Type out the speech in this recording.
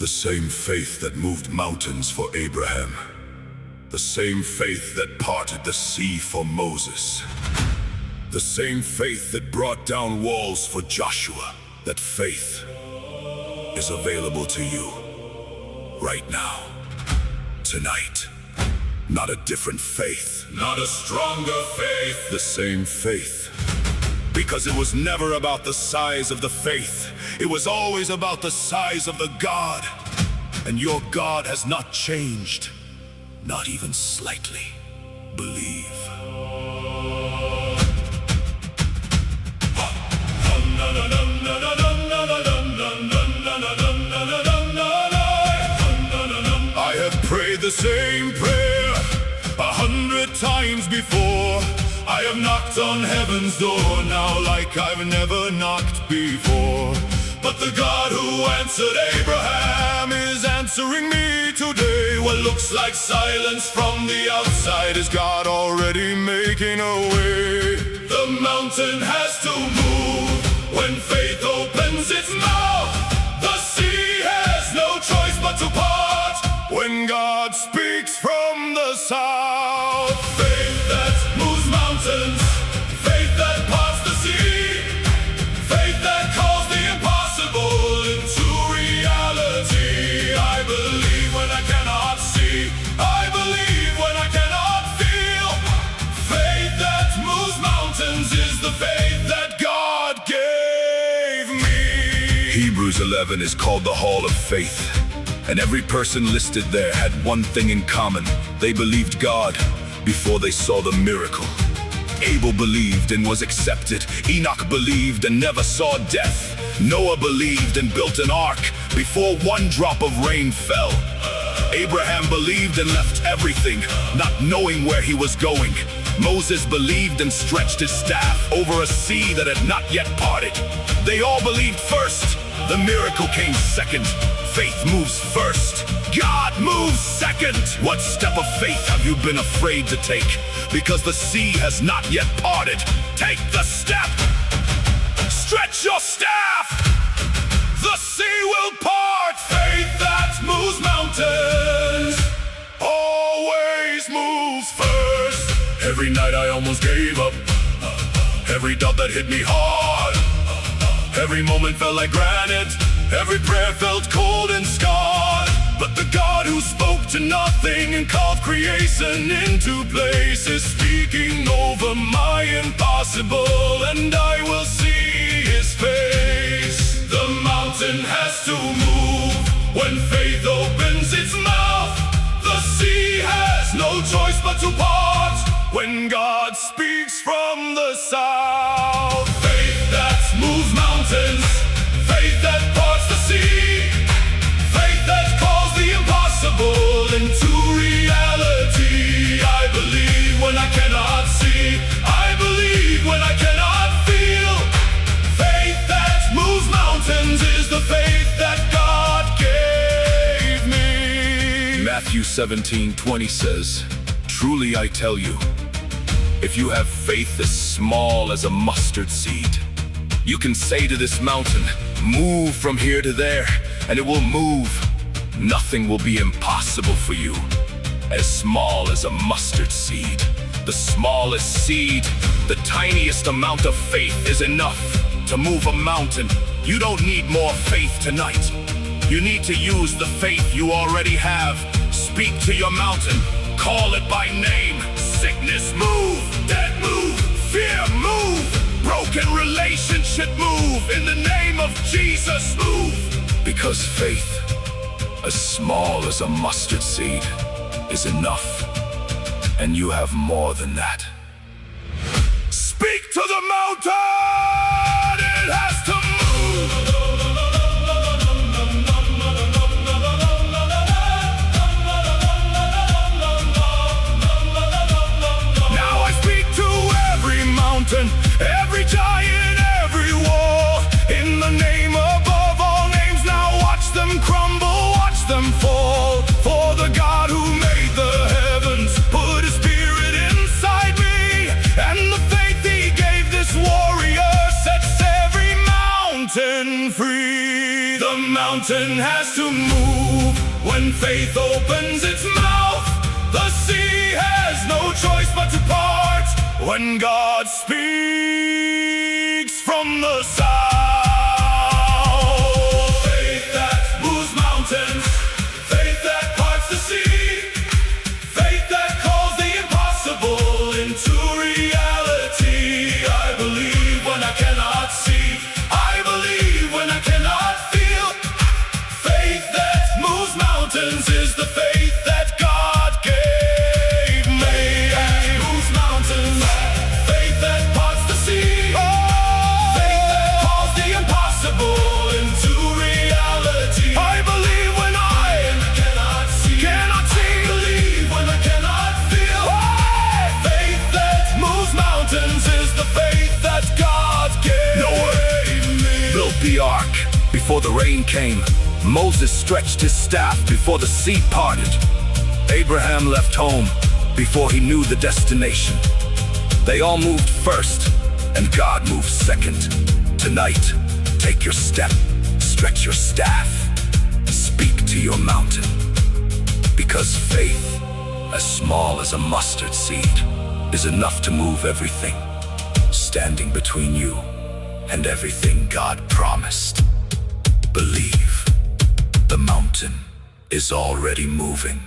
The same faith that moved mountains for Abraham. The same faith that parted the sea for Moses. The same faith that brought down walls for Joshua. That faith is available to you right now, tonight. Not a different faith, not a stronger faith, the same faith. Because it was never about the size of the faith. It was always about the size of the God. And your God has not changed, not even slightly. Believe. I have prayed the same prayer 100 times before. I have knocked on heaven's door now like I've never knocked before. But the God who answered Abraham is answering me today. What looks like silence from the outside is God already making a way. The mountain has to move when faith opens its mouth. The sea has no choice but to part when God speaks from the south. Faith that moves mountains, faith that parts the sea, faith that calls the impossible into reality. I believe when I cannot see, I believe when I cannot feel. Faith that moves mountains is the faith that God gave me. Hebrews 11 is called the Hall of Faith. And every person listed there had one thing in common. They believed God before they saw the miracle. Abel believed and was accepted. Enoch believed and never saw death. Noah believed and built an ark before one drop of rain fell. Abraham believed and left everything, not knowing where he was going. Moses believed and stretched his staff over a sea that had not yet parted. They all believed first. The miracle came second. Faith moves first. God moves second. What step of faith have you been afraid to take? Because the sea has not yet parted. Take the step. Stretch your staff. The sea will part. Faith that moves mountains always moves first. Every night I almost gave up. Every doubt that hit me hard. Every moment felt like granite. Every prayer felt cold and scarred. But the God who spoke to nothing and called creation into place is speaking over my impossible, and I will see his face. The mountain has to move when faith opens its mouth. The sea has no choice but to part when God speaks from the south. Faith that moves mountains, faith that parts the sea, faith that calls the impossible into reality. I believe when I cannot see, I believe when I cannot feel. Faith that moves mountains is the faith that God gave me. Matthew 17:20 says, "Truly I tell you, if you have faith as small as a mustard seed, you can say to this mountain, move from here to there, and it will move. Nothing will be impossible for you." As small as a mustard seed. The smallest seed, the tiniest amount of faith is enough to move a mountain. You don't need more faith tonight. You need to use the faith you already have. Speak to your mountain. Call it by name. Sickness, move. Death, move. Fear, move. Broken relationship, move. In the name of Jesus, move. Because faith, as small as a mustard seed, is enough. And you have more than that. Speak to the mountain. It has to move. Now I speak to every mountain, every giant, every wall. In the name above all names, now watch them crumble, watch them fall. For the God who made the heavens put his spirit inside me, and the faith he gave this warrior set The mountain has to move when faith opens its mouth. The sea has no choice but to part when God speaks from the south. Faith that moves mountains, faith that parts the sea, faith that calls the impossible into reality. I believe when I cannot see, I believe when I cannot feel. Faith that moves mountains is the faith that God gave me. That moves mountains, faith that parts the sea, faith that calls the impossible into reality. I believe when I cannot see, believe when I cannot feel. Faith that moves mountains is the faith that God gave me. Built the ark before the rain came. Moses stretched his staff before the sea parted. Abraham left home before he knew the destination. They all moved first, and God moved second. Tonight, take your step, stretch your staff, speak to your mountain. Because faith, as small as a mustard seed, is enough to move everything standing between you and everything God promised. Believe. The mountain is already moving.